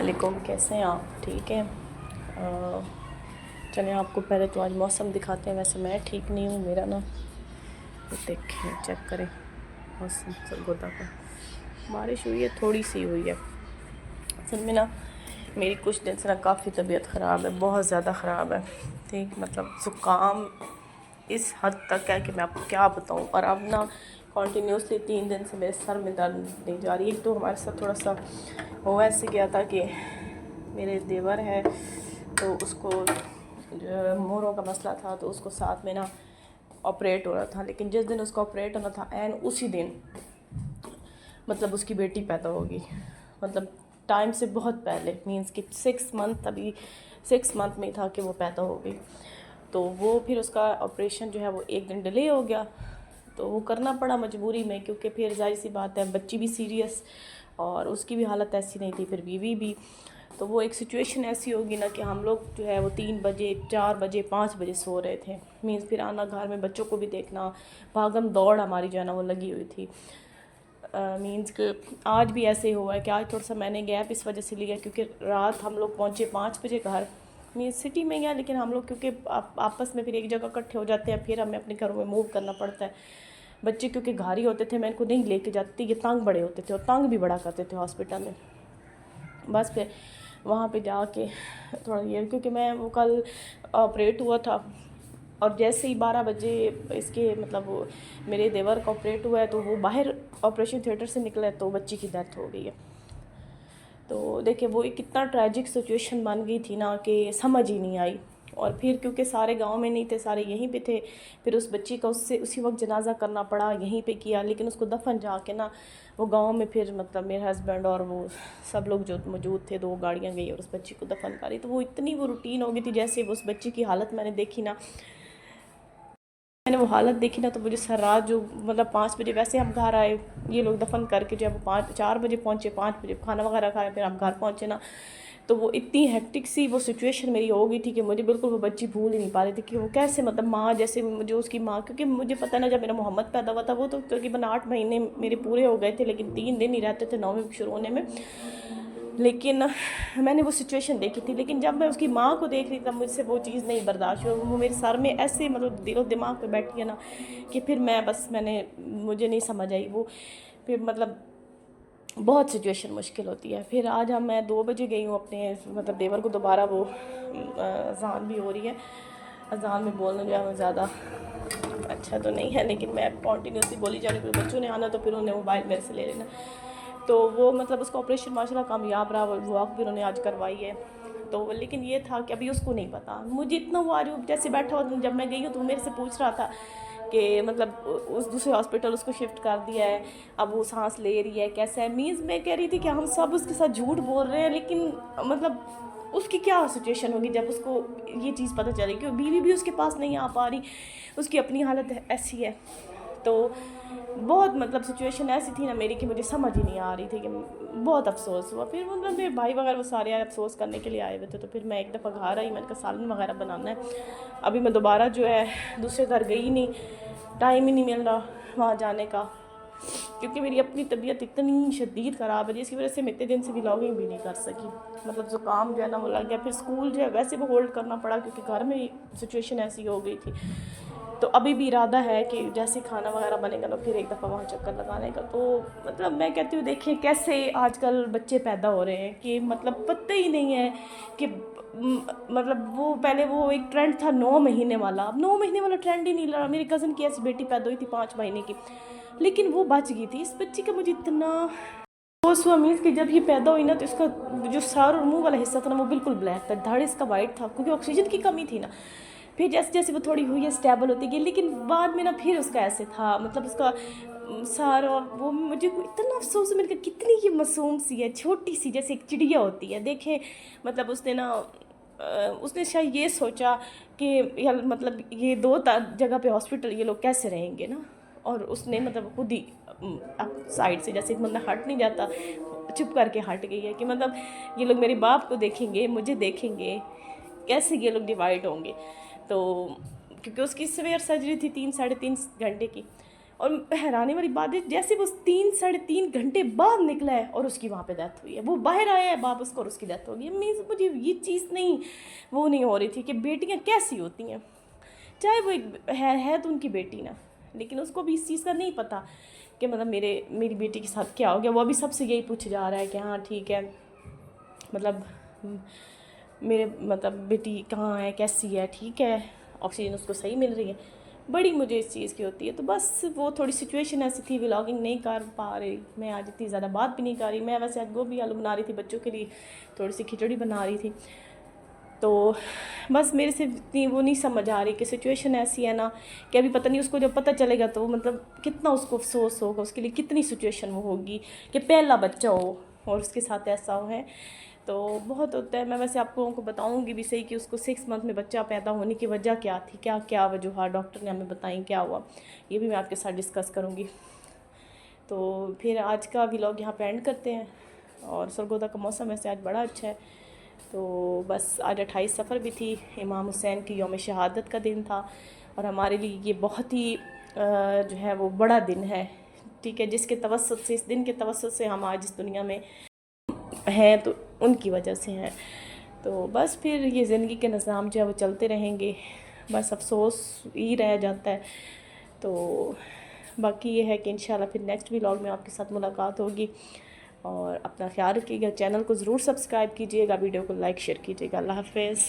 علیکم، کیسے ہیں آپ؟ ٹھیک ہیں؟ چلیں آپ کو پہلے تو آج موسم دکھاتے ہیں. ویسے میں ٹھیک نہیں ہوں، میرا نا دیکھیں چیک کریں موسم سرگودا کا. بارش ہوئی ہے، تھوڑی سی ہوئی ہے. اصل میں نا میری کچھ دن سے نا کافی طبیعت خراب ہے، بہت زیادہ خراب ہے. ٹھیک، مطلب زکام اس حد تک ہے کہ میں آپ کو کیا بتاؤں. اور اب نا کنٹینیوسلی 3 دن سے میرے سر میں درد نہیں جا رہی. ایک تو ہمارے ساتھ تھوڑا سا وہ ایسے کیا تھا کہ میرے دیور ہے تو اس کو جو موروں کا مسئلہ تھا تو اس کو ساتھ میں نا آپریٹ ہو رہا تھا. لیکن جس دن اس کو آپریٹ ہونا تھا اسی دن مطلب اس کی بیٹی پیدا ہوگی. مطلب ٹائم سے بہت پہلے، مینس کہ 6 منتھ، ابھی 6 منتھ میں تھا کہ وہ پیدا ہو گئی. تو وہ پھر اس کا آپریشن جو ہے وہ 1 دن ڈیلے ہو گیا. تو وہ کرنا پڑا مجبوری میں، کیونکہ پھر ظاہر سی بات ہے بچی بھی سیریس اور اس کی بھی حالت ایسی نہیں تھی، پھر بیوی بھی. تو وہ ایک سچویشن ایسی ہوگی نا کہ ہم لوگ جو ہے وہ 3 بجے 4 بجے 5 بجے سو رہے تھے. مینس پھر آنا گھر میں بچوں کو بھی دیکھنا، بھاگم دوڑ ہماری جو ہے نا وہ لگی ہوئی تھی. مینس کہ آج بھی ایسے ہوا ہے کہ آج تھوڑا سا میں نے گیپ اس وجہ سے لیا کیونکہ رات ہم لوگ پہنچے 5 بجے گھر. مینس سٹی میں گیا لیکن ہم لوگ کیونکہ آپس میں پھر ایک جگہ اکٹھے ہو جاتے ہیں، پھر ہمیں اپنے گھروں میں موو کرنا پڑتا ہے. بچے کیونکہ گھاری ہوتے تھے، میں ان کو نہیں لے کے جاتی، یہ تنگ بڑے ہوتے تھے اور تنگ بھی بڑا کرتے تھے ہاسپٹل میں. بس پھر وہاں پہ جا کے تھوڑا یہ، کیونکہ میں وہ کل آپریٹ ہوا تھا اور جیسے ہی 12 بجے اس کے مطلب میرے دیور کا آپریٹ ہوا ہے تو وہ باہر آپریشن تھیٹر سے نکلا ہے تو بچی کی ڈیتھ ہو گئی ہے. تو دیکھیں وہ ایک کتنا ٹریجک سچویشن بن گئی تھی نا کہ سمجھ ہی نہیں آئی. اور پھر کیونکہ سارے گاؤں میں نہیں تھے، سارے یہیں پہ تھے، پھر اس بچی کا اسی وقت جنازہ کرنا پڑا، یہیں پہ کیا. لیکن اس کو دفن جا کے نا وہ گاؤں میں پھر مطلب میرے ہسبینڈ اور وہ سب لوگ جو موجود تھے 2 گاڑیاں گئی اور اس بچی کو دفن کری. تو وہ اتنی وہ روٹین ہو گئی تھی. جیسے اس بچی کی حالت میں نے دیکھی نا، وہ حالت دیکھی نا تو مجھے سر رات جو مطلب 5 بجے ویسے ہم گھر آئے، یہ لوگ دفن کر کے جب 4 بجے پہنچے، 5 بجے کھانا وغیرہ کھایا، پھر ہم گھر پہنچے نا تو وہ اتنی ہیکٹک سی وہ سچویشن میری ہو گئی تھی کہ مجھے بالکل وہ بچی بھول ہی نہیں پا رہی تھی کہ وہ کیسے مطلب ماں جیسے جو اس کی ماں، کیونکہ مجھے پتہ نا جب میرا محمد پیدا ہوا تھا وہ تو تقریباً 8 مہینے میرے پورے ہو گئے تھے، لیکن 3 دن ہی رہتے تھے 9ویں شروع ہونے میں. لیکن میں نے وہ سچویشن دیکھی تھی. لیکن جب میں اس کی ماں کو دیکھ رہی تھی مجھ سے وہ چیز نہیں برداشت ہوئی. وہ میرے سر میں ایسے مطلب دل و دماغ پہ بیٹھی ہے نا کہ پھر مجھے نہیں سمجھ آئی. وہ پھر مطلب بہت سچویشن مشکل ہوتی ہے. پھر آج میں 2 بجے گئی ہوں اپنے مطلب دیور کو دوبارہ، وہ اذان بھی ہو رہی ہے. اذان میں بولنا جو ہے زیادہ اچھا تو نہیں ہے، لیکن میں کنٹینیوسلی بولی جا رہی ہوں. بچوں نے آنا تو پھر انہیں موبائل میرے سے لے لینا. تو وہ مطلب اس کا آپریشن ماشاء اللہ کامیاب رہا، وہ واک بھی انہوں نے آج کروائی ہے. تو لیکن یہ تھا کہ ابھی اس کو نہیں پتا. مجھے اتنا وہ آج جیسے بیٹھا ہوا جب میں گئی ہوں تو وہ میرے سے پوچھ رہا تھا کہ مطلب اس دوسرے ہاسپٹل اس کو شفٹ کر دیا ہے، اب وہ سانس لے رہی ہے، کیسا ہے. مینس میں کہہ رہی تھی کہ ہم سب اس کے ساتھ جھوٹ بول رہے ہیں، لیکن مطلب اس کی کیا سچویشن ہوگی جب اس کو یہ چیز پتہ چلے کہ بیوی بھی اس کے پاس نہیں آ پا رہی، اس کی اپنی حالت ایسی ہے. تو بہت مطلب سچویشن ایسی تھی نا میری کہ مجھے سمجھ ہی نہیں آ رہی تھی کہ بہت افسوس ہوا. پھر مطلب میرے بھائی وغیرہ وہ سارے افسوس کرنے کے لیے آئے ہوئے تھے. تو پھر میں ایک دفعہ گھر آئی، میں نے کہا سالن وغیرہ بنانا ہے. ابھی میں دوبارہ جو ہے دوسرے گھر گئی نہیں، ٹائم ہی نہیں مل رہا وہاں جانے کا، کیونکہ میری اپنی طبیعت اتنی شدید خراب ہے جس کی وجہ سے میں اتنے دن سے ولاگنگ بھی نہیں کر سکی. مطلب زکام جو ہے نا وہ لگ گیا. پھر اسکول جو ہے ویسے وہ ہولڈ کرنا پڑا کیونکہ گھر میں سچویشن ایسی ہو گئی تھی. تو ابھی بھی ارادہ ہے کہ جیسے کھانا وغیرہ بنے گا تو پھر ایک دفعہ وہاں چکر لگانے کا. تو مطلب میں کہتی ہوں دیکھیں کیسے آج کل بچے پیدا ہو رہے ہیں کہ مطلب پتہ ہی نہیں ہے کہ مطلب وہ پہلے وہ ایک ٹرینڈ تھا 9 مہینے والا، اب 9 مہینے والا ٹرینڈ ہی نہیں لڑا. میری کزن کی ایسی بیٹی پیدا ہوئی تھی 5 مہینے کی، لیکن وہ بچ گئی تھی. اس بچی کا مجھے اتنا افسوس ہوا مینس کہ جب یہ پیدا ہوئی نا تو اس کا جو سر اور منہ والا حصہ تھا نا وہ بالکل بلیک تھا، دھڑ اس کا وائٹ تھا کیونکہ آکسیجن کی کمی تھی نا. پھر جیسے جیسے وہ تھوڑی ہوئی ہے اسٹیبل ہوتی گئی، لیکن بعد میں نا پھر اس کا ایسے تھا مطلب اس کا سر. اور وہ مجھے اتنا افسوس ہے، میں نے کہا کتنی یہ معصوم سی ہے، چھوٹی سی جیسے ایک چڑیا ہوتی ہے. دیکھیں مطلب اس نے شاید یہ سوچا کہ مطلب یہ 2 جگہ پہ ہاسپٹل یہ لوگ کیسے رہیں گے نا. اور اس نے مطلب خود ہی سائڈ سے جیسے مطلب ہٹ نہیں جاتا، چپ کر کے ہٹ گئی ہے کہ مطلب یہ لوگ میرے باپ کو دیکھیں گے، مجھے دیکھیں گے، کیسے یہ لوگ ڈیوائڈ ہوں گے. تو کیونکہ اس کی سویئر سرجری تھی 3 ساڑھے 3 گھنٹے کی، اور حیرانی والی بات ہے جیسے وہ 3-3.5 گھنٹے بعد نکلا ہے اور اس کی وہاں پہ ڈیتھ ہوئی ہے، وہ باہر آیا ہے واپس کو اور اس کی ڈیتھ ہو گئی ہے. مینس مجھے یہ چیز نہیں وہ نہیں ہو رہی تھی کہ بیٹیاں کیسی ہوتی ہیں، چاہے وہ ایک ہے تو ان کی بیٹی نا، لیکن اس کو بھی اس چیز کا نہیں پتہ کہ مطلب میری بیٹی کے ساتھ کیا ہو گیا. وہ ابھی سب سے یہی پوچھ جا رہا ہے کہ ہاں ٹھیک ہے مطلب میرے مطلب بیٹی کہاں ہے، کیسی ہے، ٹھیک ہے، آکسیجن اس کو صحیح مل رہی ہے. بڑی مجھے اس چیز کی ہوتی ہے. تو بس وہ تھوڑی سچویشن ایسی تھی، ولاگنگ نہیں کر پا رہی میں آج، اتنی زیادہ بات بھی نہیں کر رہی میں. ویسے آج گوبھی آلو بنا رہی تھی بچوں کے لیے، تھوڑی سی کھچڑی بنا رہی تھی. تو بس میرے سے اتنی وہ نہیں سمجھ آ رہی کہ سچویشن ایسی ہے نا کہ ابھی پتہ نہیں اس کو جب پتہ چلے گا تو مطلب کتنا اس کو افسوس ہوگا، اس کے لیے کتنی سچویشن وہ ہوگی کہ پہلا بچہ ہو اور اس کے ساتھ ایسا ہو ہے. تو بہت ہوتا ہے. میں ویسے آپ لوگوں کو بتاؤں گی بھی صحیح کہ اس کو 6 منتھ میں بچہ پیدا ہونے کی وجہ کیا تھی، کیا وجوہات ڈاکٹر نے ہمیں بتائیں کیا ہوا، یہ بھی میں آپ کے ساتھ ڈسکس کروں گی. تو پھر آج کا ولاگ یہاں پہ اینڈ کرتے ہیں. اور سرگودا کا موسم ویسے آج بڑا اچھا ہے. تو بس آج 28 صفر بھی تھی، امام حسین کی یوم شہادت کا دن تھا، اور ہمارے لیے یہ بہت ہی جو ہے وہ بڑا دن ہے، ٹھیک ہے، جس کے توسط سے، اس دن کے توسط سے ہم آج اس دنیا میں ہیں تو ان کی وجہ سے ہیں. تو بس پھر یہ زندگی کے نظام جو ہے وہ چلتے رہیں گے، بس افسوس ہی رہ جاتا ہے. تو باقی یہ ہے کہ انشاءاللہ پھر نیکسٹ ولاگ میں آپ کے ساتھ ملاقات ہوگی. اور اپنا خیال رکھیے گا، چینل کو ضرور سبسکرائب کیجیے گا، ویڈیو کو لائک شیئر کیجیے گا. اللہ حافظ.